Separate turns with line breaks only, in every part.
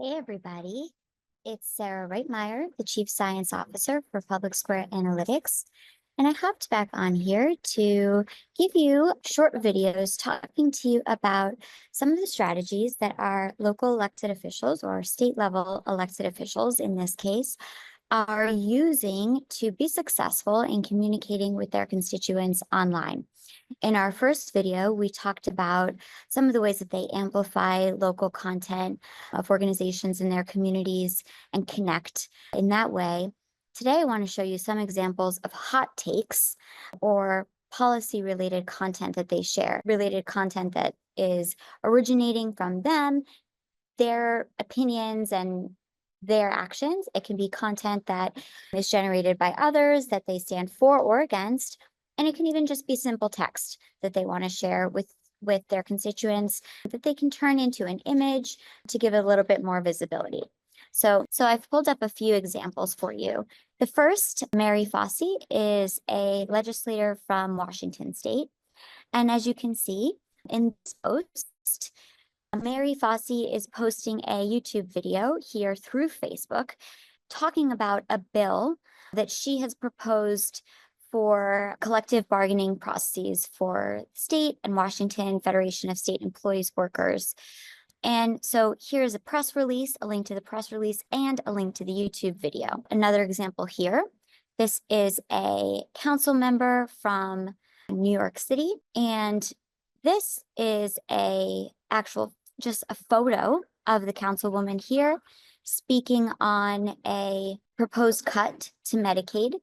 Hey, everybody. It's Sarah Reitmeyer, the Chief Science Officer for Public Square Analytics. And I hopped back on here to give you short videos talking to you about some of the strategies that our local elected officials or state level elected officials in this case are using to be successful in communicating with their constituents online. In our first video, we talked about some of the ways that they amplify local content of organizations in their communities and connect in that way. Today, I want to show you some examples of hot takes or policy-related content that they share, related content that is originating from them, their opinions and their actions. It can be content that is generated by others that they stand for or against. And it can even just be simple text that they want to share with their constituents that they can turn into an image to give it a little bit more visibility. So I've pulled up a few examples for you. The first, Mary Fossey, is a legislator from Washington State. And as you can see in this post, Mary Fossey is posting a YouTube video here through Facebook talking about a bill that she has proposed for collective bargaining processes for state and Washington Federation of State Employees Workers. And so here's a press release, a link to the press release, and a link to the YouTube video. Another example here. This is a council member from New York City, and this is just a photo of the councilwoman here speaking on a proposed cut to Medicaid.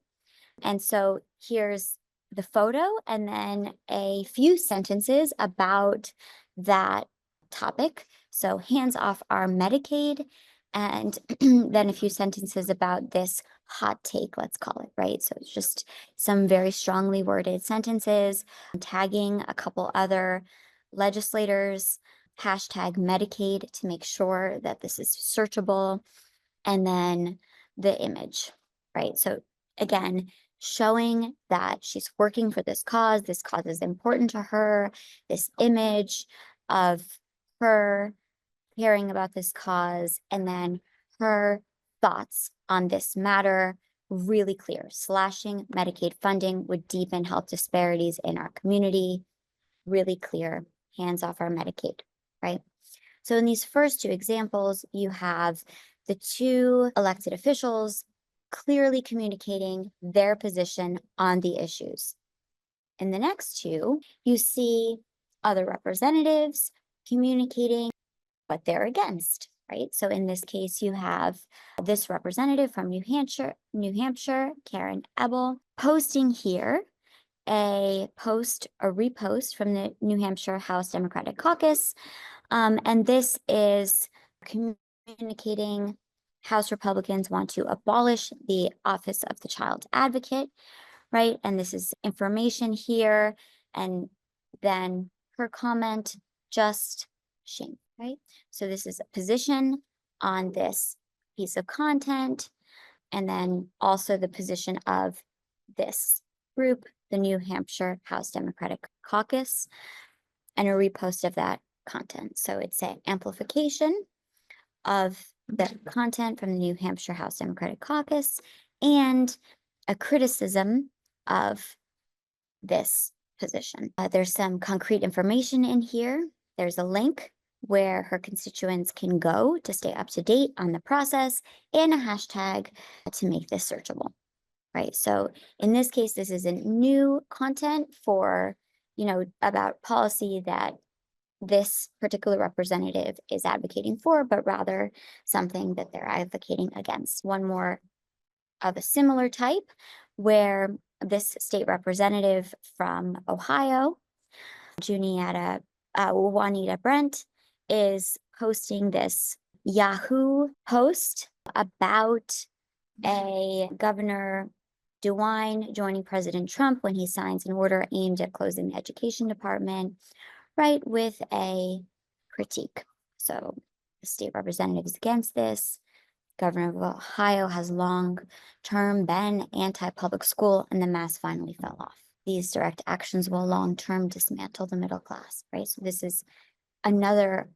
And so here's the photo and then a few sentences about that topic. So hands off our Medicaid, and then a few sentences about this hot take, let's call it, right? So it's just some very strongly worded sentences, tagging a couple other legislators, hashtag Medicaid to make sure that this is searchable, and then the image, right? So again, showing that she's working for this cause is important to her, this image of her caring about this cause, and then her thoughts on this matter really clear. Slashing Medicaid funding would deepen health disparities in our community. Really clear, hands off our Medicaid, right? So in these first two examples, you have the two elected officials clearly communicating their position on the issues. In the next two, you see other representatives communicating what they're against, right? So in this case, you have this representative from New Hampshire, Karen Ebel, posting here a repost from the New Hampshire House Democratic Caucus. And this is communicating House Republicans want to abolish the Office of the Child Advocate, right? And this is information here. And then her comment, just shame, right? So this is a position on this piece of content, and then also the position of this group, the New Hampshire House Democratic Caucus, and a repost of that content. So it's an amplification of the content from the New Hampshire House Democratic Caucus and a criticism of this position. There's some concrete information in here. There's a link where her constituents can go to stay up to date on the process, and a hashtag to make this searchable, right? So in this case, this isn't new content for, about policy that this particular representative is advocating for, but rather something that they're advocating against. One more of a similar type, where this state representative from Ohio, Juanita Brent, is posting this Yahoo post about a Governor DeWine joining President Trump when he signs an order aimed at closing the education department, right, with a critique. So the state representative is against this. Governor of Ohio has long-term been anti-public school, and the mask finally fell off. These direct actions will long-term dismantle the middle class, right? So this is another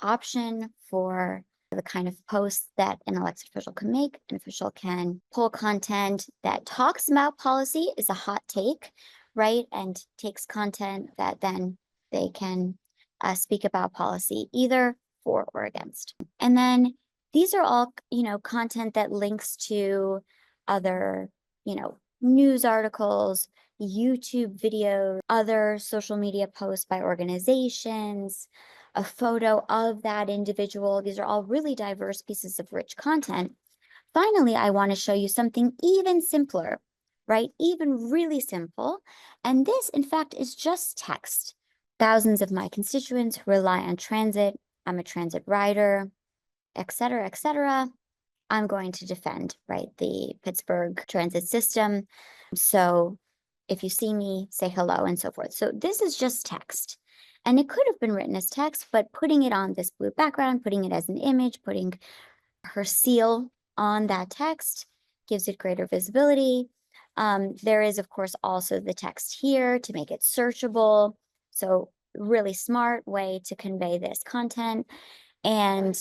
option for the kind of posts that an elected official can make. An official can pull content that talks about policy, is a hot take, right? And takes content that then they can speak about policy, either for or against. And then these are all, content that links to other, news articles, YouTube videos, other social media posts by organizations, a photo of that individual. These are all really diverse pieces of rich content. Finally, I want to show you something even simpler, right? Even really simple. And this, in fact, is just text. Thousands of my constituents rely on transit. I'm a transit rider, et cetera, et cetera. I'm going to defend, right, the Pittsburgh transit system. So if you see me, say hello and so forth. So this is just text. And it could have been written as text, but putting it on this blue background, putting it as an image, putting her seal on that text gives it greater visibility. There is, of course, also the text here to make it searchable. So really smart way to convey this content. And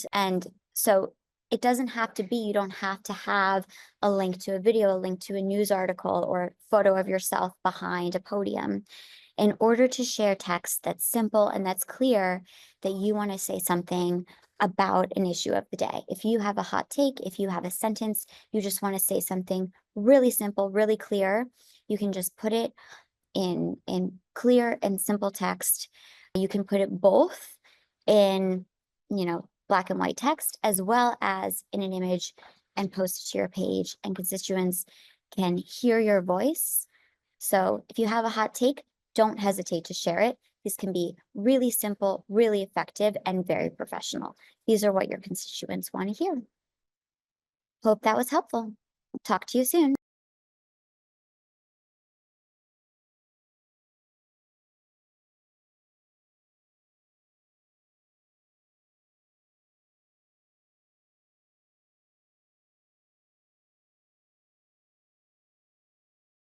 so it doesn't have to be, you don't have to have a link to a video, a link to a news article, or a photo of yourself behind a podium. In order to share text that's simple and that's clear, that you want to say something about an issue of the day. If you have a hot take, if you have a sentence, you just want to say something really simple, really clear, you can just put it in clear and simple text. You can put it both in, black and white text, as well as in an image, and post it to your page, and constituents can hear your voice. So if you have a hot take, don't hesitate to share it. This can be really simple, really effective, and very professional. These are what your constituents want to hear. Hope that was helpful. Talk to you soon.